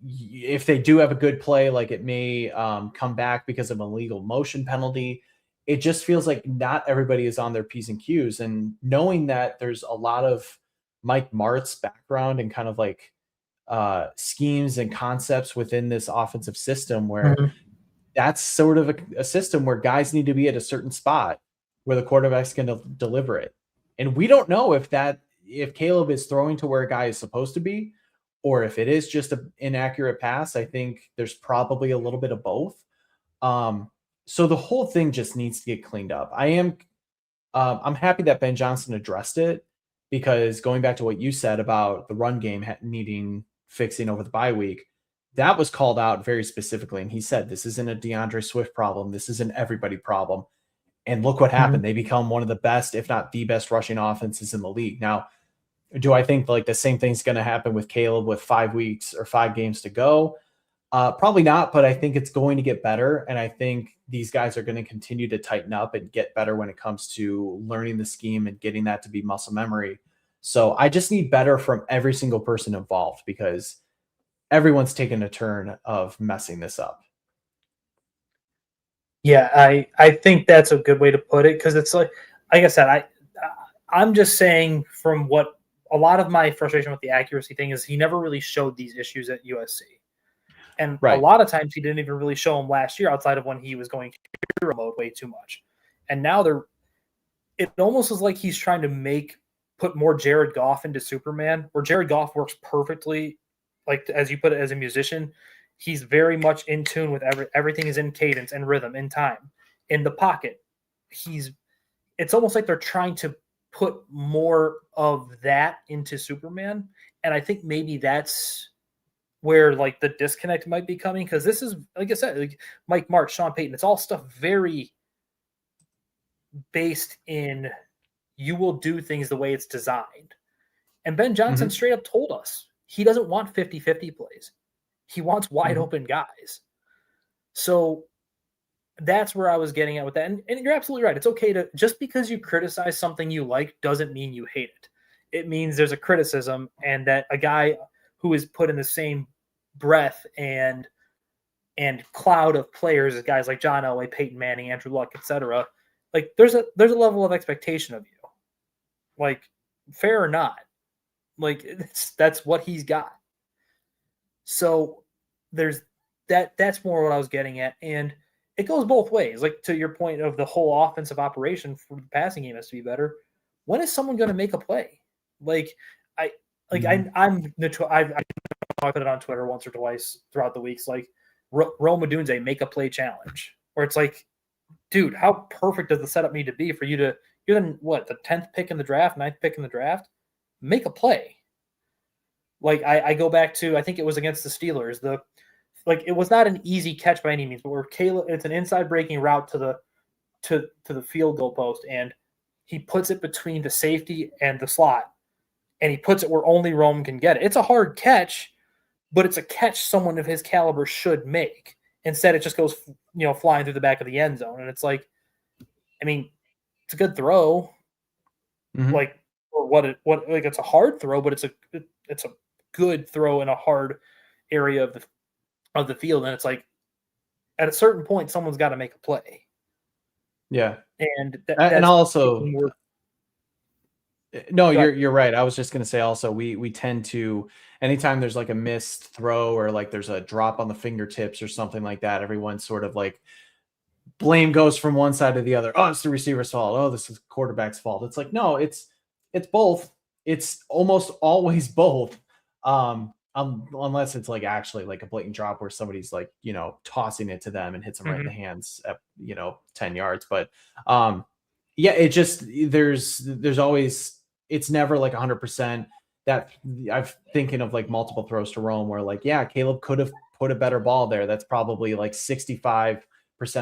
If they do have a good play, like, it may come back because of an illegal motion penalty. It just feels like not everybody is on their P's and Q's. And knowing that there's a lot of Mike Mart's background and kind of like schemes and concepts within this offensive system, where that's sort of a system where guys need to be at a certain spot where the quarterback's going to deliver it. And we don't know if Caleb is throwing to where a guy is supposed to be, or if it is just an inaccurate pass. I think there's probably a little bit of both. So the whole thing just needs to get cleaned up. I'm happy that Ben Johnson addressed it, because going back to what you said about the run game needing fixing over the bye week, that was called out very specifically. And he said, this isn't a DeAndre Swift problem. This is an everybody problem. And look what happened. They become one of the best, if not the best, rushing offenses in the league. Now, do I think like the same thing's going to happen with Caleb with 5 weeks or 5 games to go? Probably not, but I think it's going to get better. And I think these guys are going to continue to tighten up and get better when it comes to learning the scheme and getting that to be muscle memory. So I just need better from every single person involved, because everyone's taken a turn of messing this up. Yeah, I think that's a good way to put it, because it's like I said, I'm just saying, from what a lot of my frustration with the accuracy thing is, he never really showed these issues at USC. And a lot of times he didn't even really show them last year, outside of when he was going hero mode way too much. And now it almost is like he's trying to put more Jared Goff into Superman, where Jared Goff works perfectly, like, as you put it, as a musician. He's very much in tune with everything is in cadence and rhythm, in time, in the pocket. It's almost like they're trying to put more of that into Superman. And I think maybe that's where, like, the disconnect might be coming, because this is, like I said, like Mike Martz, Sean Payton, it's all stuff very based in, you will do things the way it's designed. And Ben Johnson straight up told us he doesn't want 50-50 plays. He wants wide open guys. So that's where I was getting at with that. And you're absolutely right. It's okay to, just because you criticize something you like doesn't mean you hate it. It means there's a criticism, and that a guy who is put in the same breath and cloud of players as guys like John Elway, Peyton Manning, Andrew Luck, etc. Like, there's a level of expectation of you, like, fair or not, like, that's what he's got. So there's that's more what I was getting at. And it goes both ways. Like, to your point of the whole offensive operation for the passing game has to be better. When is someone going to make a play? Like, I put it on Twitter once or twice throughout the weeks, like, Rome Odunze make a play challenge, where it's like, dude, how perfect does the setup need to be for you to, you're the 10th pick in the draft, 9th pick in the draft, make a play. Like, I go back to, I think it was against the Steelers, the like it was not an easy catch by any means, but where Caleb, it's an inside breaking route to the field goal post, and he puts it between the safety and the slot, and he puts it where only Rome can get it. It's a hard catch, but it's a catch someone of his caliber should make. Instead, it just goes, flying through the back of the end zone, and it's like, I mean, it's a good throw, like, or what it's a hard throw, but it's a good throw in a hard area of the field, and it's like at a certain point, someone's got to make a play. Yeah, and and also, no, Go you're right. I was just gonna say also we tend to, anytime there's like a missed throw or like there's a drop on the fingertips or something like that, everyone's sort of like blame goes from one side to the other. Oh, it's the receiver's fault. Oh, this is quarterback's fault. It's like, no, it's both. It's almost always both. Unless it's like actually like a blatant drop where somebody's like, tossing it to them and hits them right in the hands at, 10 yards. But yeah, it just, there's always, it's never like 100%. That I'm thinking of like multiple throws to Rome where like, yeah, Caleb could have put a better ball there. That's probably like 65%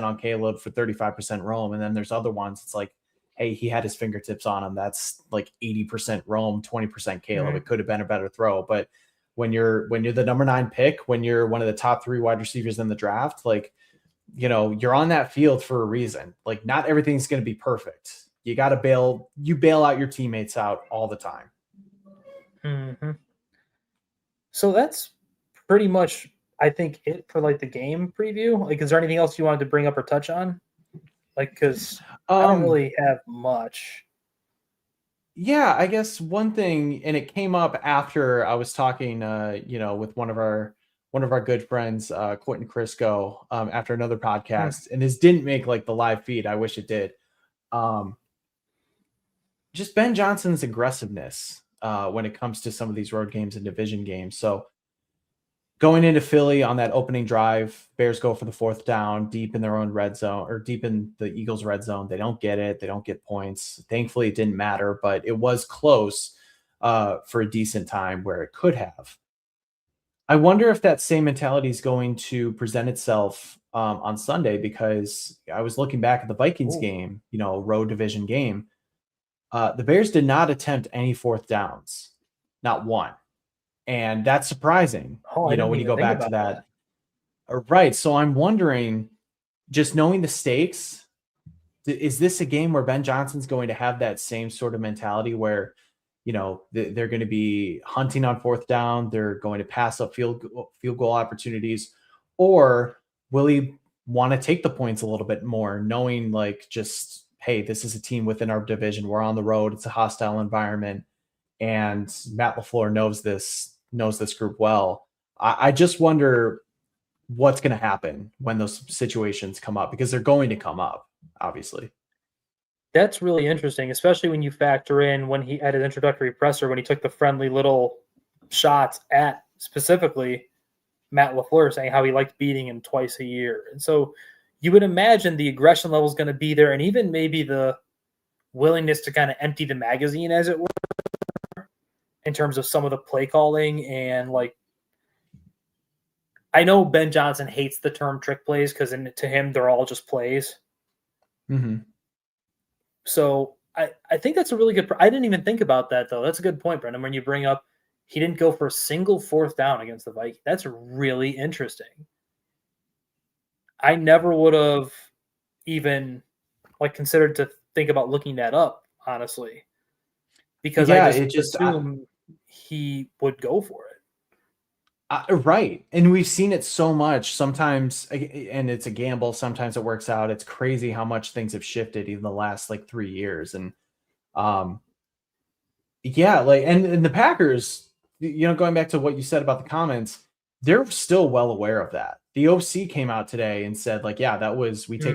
on Caleb for 35% Rome. And then there's other ones. It's like, hey, he had his fingertips on him. That's like 80% Rome, 20% Caleb. It could have been a better throw. But when you're the number 9 pick, when you're one of the top 3 wide receivers in the draft, like, you're on that field for a reason. Like, not everything's going to be perfect. You got to bail out your teammates out all the time. So that's pretty much, I think, it for like the game preview. Like, is there anything else you wanted to bring up or touch on? Like, because I don't really have much. Yeah, I guess one thing, and it came up after I was talking, with one of our good friends, Quentin Crisco, after another podcast, and this didn't make like the live feed. I wish it did. Just Ben Johnson's aggressiveness when it comes to some of these road games and division games. So going into Philly on that opening drive, Bears go for the 4th down deep in their own red zone, or deep in the Eagles' red zone. They don't get it. They don't get points. Thankfully, it didn't matter, but it was close for a decent time where it could have. I wonder if that same mentality is going to present itself on Sunday, because I was looking back at the Vikings game, road division game. The Bears did not attempt any 4th downs, not one. And that's surprising, when you go back to that. Right. So I'm wondering, just knowing the stakes, is this a game where Ben Johnson's going to have that same sort of mentality where, they're going to be hunting on 4th down, they're going to pass up field goal opportunities, or will he want to take the points a little bit more, knowing like, just, hey, this is a team within our division. We're on the road. It's a hostile environment. And Matt LaFleur knows this group well. I just wonder what's going to happen when those situations come up, because they're going to come up, obviously. That's really interesting, especially when you factor in when he at his introductory presser, when he took the friendly little shots at specifically Matt LaFleur, saying how he liked beating him twice a year. And so you would imagine the aggression level is going to be there, and even maybe the willingness to kind of empty the magazine, as it were, in terms of some of the play calling. And like, I know Ben Johnson hates the term trick plays, because to him, they're all just plays. So I think that's a really good. I didn't even think about that, though. That's a good point, Brendan. When you bring up he didn't go for a single 4th down against the Vikings, that's really interesting. I never would have even considered to think about looking that up, honestly, because I just assume he would go for it. Right. And we've seen it so much sometimes, and it's a gamble. Sometimes it works out. It's crazy how much things have shifted even the last 3 years. And yeah, and the Packers, going back to what you said about the comments, they're still well aware of that. The OC came out today and said we take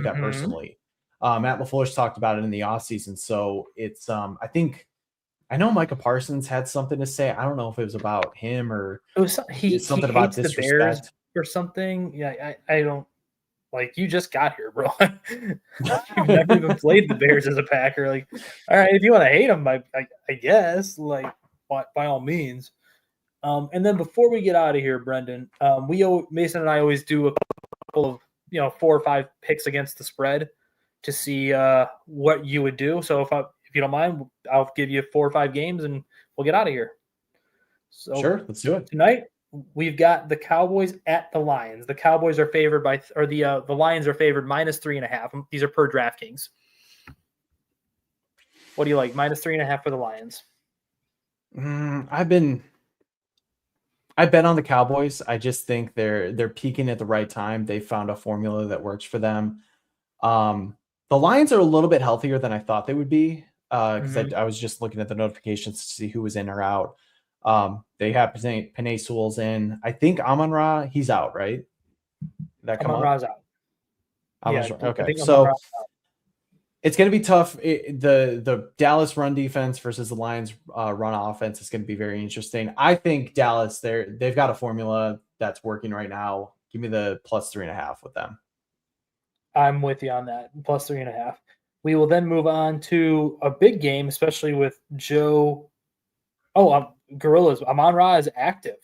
that personally. Matt LaFleur's talked about it in the offseason. So it's, I know Micah Parsons had something to say. I don't know if it was about him or it was something about disrespect the Bears or something. Yeah, I don't you just got here, bro. You've never even played the Bears as a Packer. All right, if you want to hate them, I guess, by all means. And then before we get out of here, Brendan, Mason and I always do a couple of 4 or 5 picks against the spread to see what you would do. So if you don't mind, I'll give you 4 or 5 games and we'll get out of here. So sure, let's do it. Tonight we've got the Cowboys at the Lions. The Cowboys are favored the Lions are favored -3.5. These are per DraftKings. What do you like? -3.5 for the Lions. I bet on the Cowboys. I just think they're peaking at the right time. They found a formula that works for them. The Lions are a little bit healthier than I thought they would be because I was just looking at the notifications to see who was in or out. They have Penei Sewell's in. I think Amon-Ra, he's out, right? That come Amon-Ra's out. Okay, so it's going to be tough. The Dallas run defense versus the Lions run offense is going to be very interesting. I think Dallas, they've got a formula that's working right now. Give me the +3.5 with them. I'm with you on that. +3.5. We will then move on to a big game, especially with Joe. Gorillas. Amon-Ra is active.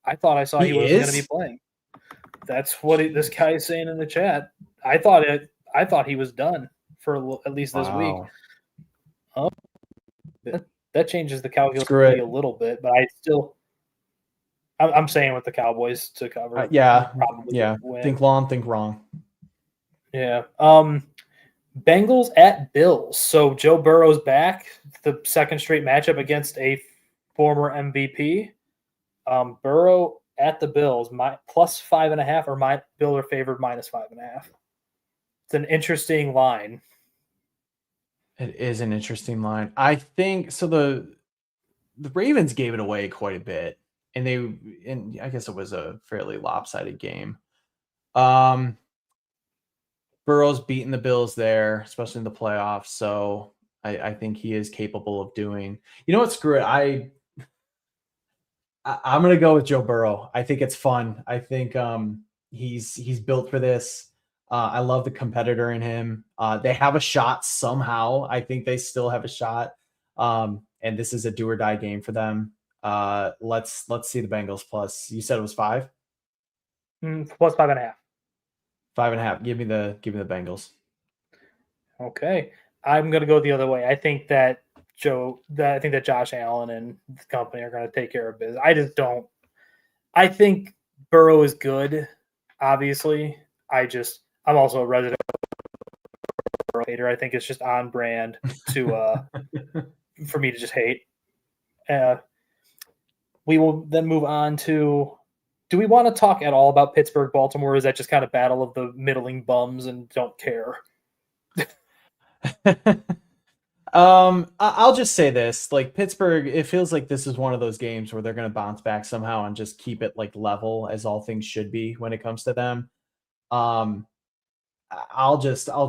I thought I saw he wasn't going to be playing. That's what this guy is saying in the chat. I thought he was done for at least this week. That changes the calculus a little bit, but I'm saying with the Cowboys to cover. Think long, think wrong. Yeah. Bengals at Bills. So Joe Burrow's back. The second straight matchup against a former MVP. Burrow at the Bills, +5.5, or Bills are favored -5.5. It's an interesting line. It is an interesting line. I think so. The Ravens gave it away quite a bit, and I guess it was a fairly lopsided game. Burrow's beating the Bills there, especially in the playoffs. So I think he is capable of doing. You know what? Screw it. I'm going to go with Joe Burrow. I think it's fun. I think he's built for this. I love the competitor in him. They have a shot somehow. I think they still have a shot. And this is a do or die game for them. Let's see the Bengals plus. You said it was 5? +5.5. 5.5. Give me the Bengals. Okay. I'm going to go the other way. I think that Josh Allen and the company are going to take care of business. I think Burrow is good, obviously. I'm also a resident Burrow hater. I think it's just on brand for me to just hate. We will then move on to, do we want to talk at all about Pittsburgh, Baltimore? Or is that just kind of battle of the middling bums and don't care? I'll just say this, like Pittsburgh, it feels like this is one of those games where they're going to bounce back somehow and just keep it like level as all things should be when it comes to them. I'll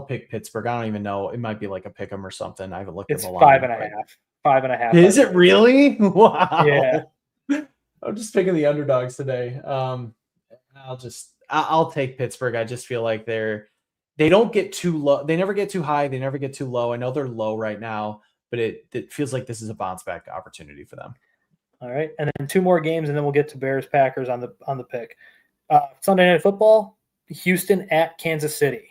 pick Pittsburgh. I don't even know. It might be like a pick 'em or something. I haven't looked at the line. 5.5. 5.5. Is it really? Wow. Yeah. I'm just picking the underdogs today. I'll take Pittsburgh. I just feel like they don't get too low. They never get too high. They never get too low. I know they're low right now, but it feels like this is a bounce back opportunity for them. All right. And then 2 more games, and then we'll get to Bears Packers on the pick. Sunday Night Football, Houston at Kansas City.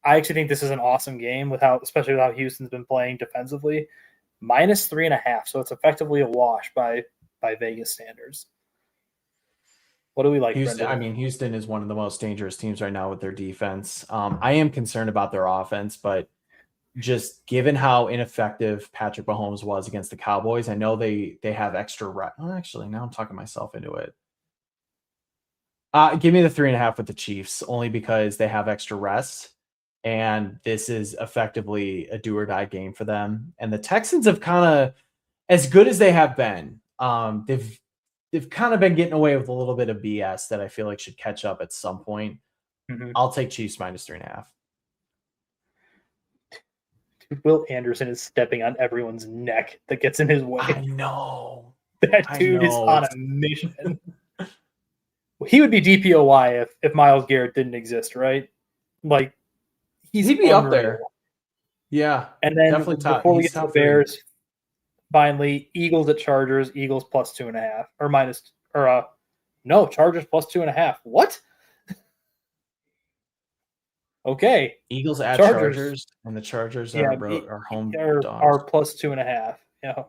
I actually think this is an awesome game especially with how Houston's been playing defensively. -3.5. So it's effectively a wash by Vegas standards. What do we like, Houston? Brendan? I mean, Houston is one of the most dangerous teams right now with their defense. I am concerned about their offense, but just given how ineffective Patrick Mahomes was against the Cowboys, I know they have extra actually, now I'm talking myself into it. Give me the 3.5 with the Chiefs, only because they have extra rest, and this is effectively a do or die game for them. And the Texans have kind of, as good as they have been, they've kind of been getting away with a little bit of BS that I feel like should catch up at some point. Mm-hmm. I'll take Chiefs -3.5. Will Anderson is stepping on everyone's neck that gets in his way. I know. That dude is on a mission. He would be DPOY if Myles Garrett didn't exist, right? Like, he'd be up there. Yeah. And then definitely before we get to the Bears, finally, Eagles at Chargers, Eagles +2.5 or no, Chargers plus 2.5. What? Okay. Eagles at Chargers. Chargers, and the Chargers Yeah, are home dogs. are plus 2.5. Yeah.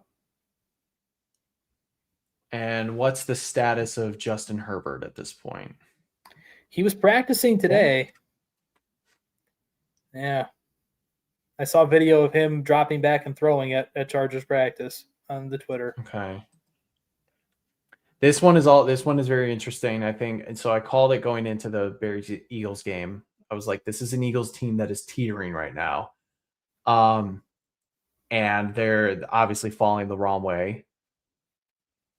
And what's the status of Justin Herbert at this point? He was practicing today. Yeah. I saw a video of him dropping back and throwing at Chargers practice on the Twitter. Okay. This one is very interesting, I think. And so I called it going into the Bears Eagles game. I was like, this is an Eagles team that is teetering right now. And they're obviously falling the wrong way.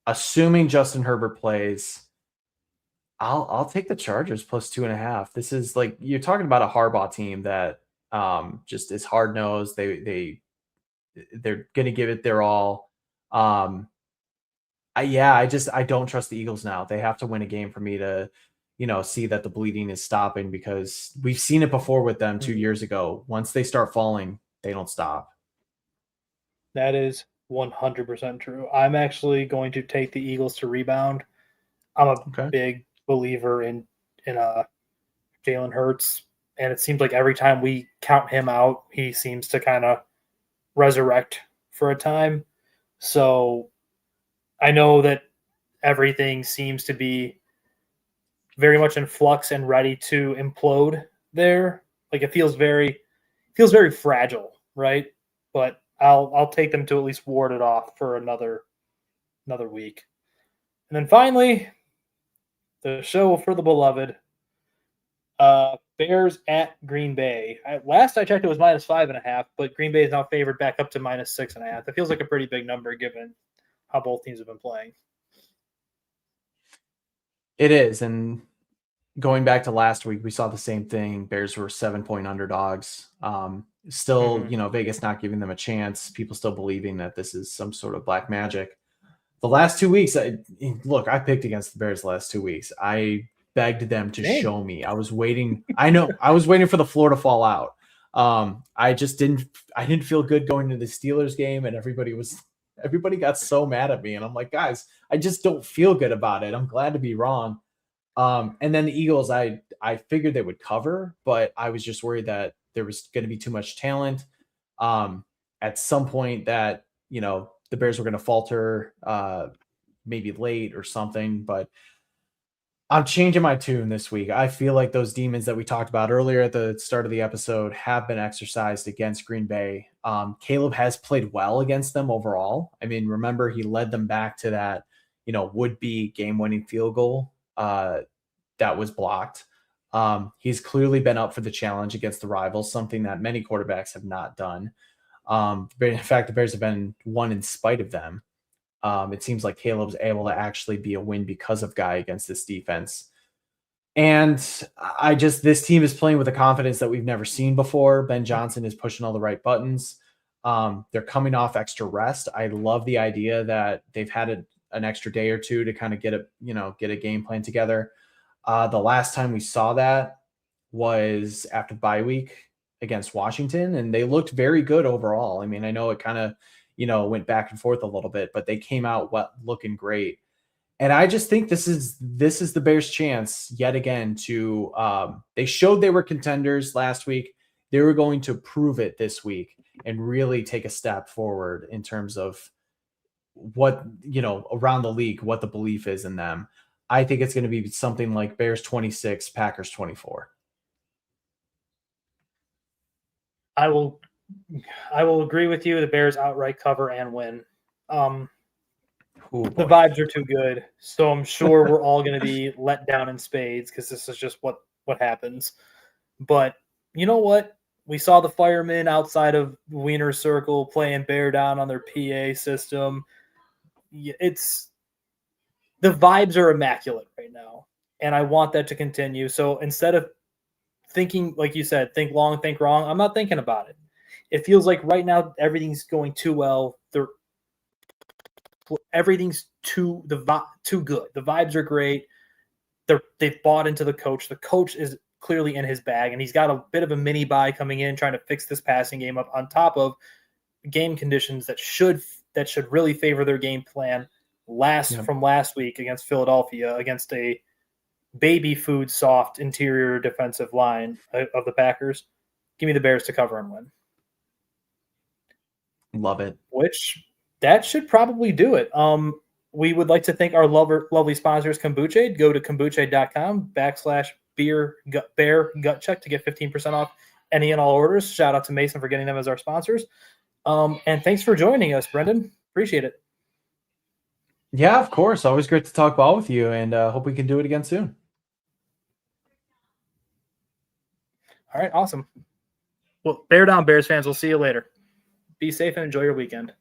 Assuming Justin Herbert plays, I'll take the Chargers plus 2.5. This is like, you're talking about a Harbaugh team that just is hard nosed. They're going to give it their all. I don't trust the Eagles now. They have to win a game for me to, see that the bleeding is stopping, because we've seen it before with them 2 years ago. Once they start falling, they don't stop. That is 100% true. I'm actually going to take the Eagles to rebound. I'm a big believer in Jalen Hurts, and it seems like every time we count him out, he seems to kind of resurrect for a time. So I know that everything seems to be very much in flux and ready to implode there. Like it feels very fragile, right? But I'll take them to at least ward it off for another week. And then finally, the show for the beloved, Bears at Green Bay. Last I checked, it was minus 5.5, but Green Bay is now favored back up to minus 6.5. That feels like a pretty big number given how both teams have been playing. It is, and going back to last week, we saw the same thing. Bears were 7-point underdogs. Vegas not giving them a chance. People still believing that this is some sort of black magic. The last 2 weeks, I picked against the Bears the last 2 weeks. I begged them to show me. I was waiting. I was waiting for the floor to fall out. I didn't feel good going to the Steelers game, and everybody got so mad at me. And I'm like, guys, I just don't feel good about it. I'm glad to be wrong. And then the Eagles, I figured they would cover, but I was just worried that there was going to be too much talent. At some point that, the Bears were going to falter, maybe late or something, but I'm changing my tune this week. I feel like those demons that we talked about earlier at the start of the episode have been exercised against Green Bay. Caleb has played well against them overall. I mean, remember, he led them back to that, would-be game-winning field goal that was blocked. He's clearly been up for the challenge against the rivals, something that many quarterbacks have not done. In fact, the Bears have been won in spite of them. It seems like Caleb's able to actually be a win because of Guy against this defense. And this team is playing with a confidence that we've never seen before. Ben Johnson is pushing all the right buttons. They're coming off extra rest. I love the idea that they've had an extra day or two to kind of get a game plan together. The last time we saw that was after bye week against Washington, and they looked very good overall. I mean, I know it kind of, went back and forth a little bit, but they came out looking great. And I just think this is the Bears' chance yet again to, they showed they were contenders last week. They were going to prove it this week and really take a step forward in terms of what, around the league, what the belief is in them. I think it's going to be something like Bears 26, Packers 24. I will agree with you. The Bears outright cover and win. The vibes are too good, so I'm sure we're all going to be let down in spades because this is just what happens. But you know what? We saw the firemen outside of Wiener Circle playing Bear Down on their PA system. The vibes are immaculate right now, and I want that to continue. So instead of thinking, like you said, think long, think wrong, I'm not thinking about it. It feels like right now everything's going too well. Everything's too good. The vibes are great. They've bought into the coach. The coach is clearly in his bag, and he's got a bit of a mini bye coming in, trying to fix this passing game up on top of game conditions that should really favor their game plan. from last week against Philadelphia against a baby food soft interior defensive line of the Packers. Give me the Bears to cover and win. Love it. Which that should probably do it. We would like to thank our lovely sponsors, Kombucha. Go to kombucha.com/bear gut check to get 15% off any and all orders. Shout out to Mason for getting them as our sponsors. And thanks for joining us, Brendan. Appreciate it. Yeah, of course. Always great to talk ball with you, and hope we can do it again soon. All right, awesome. Well, bear down, Bears fans. We'll see you later. Be safe and enjoy your weekend.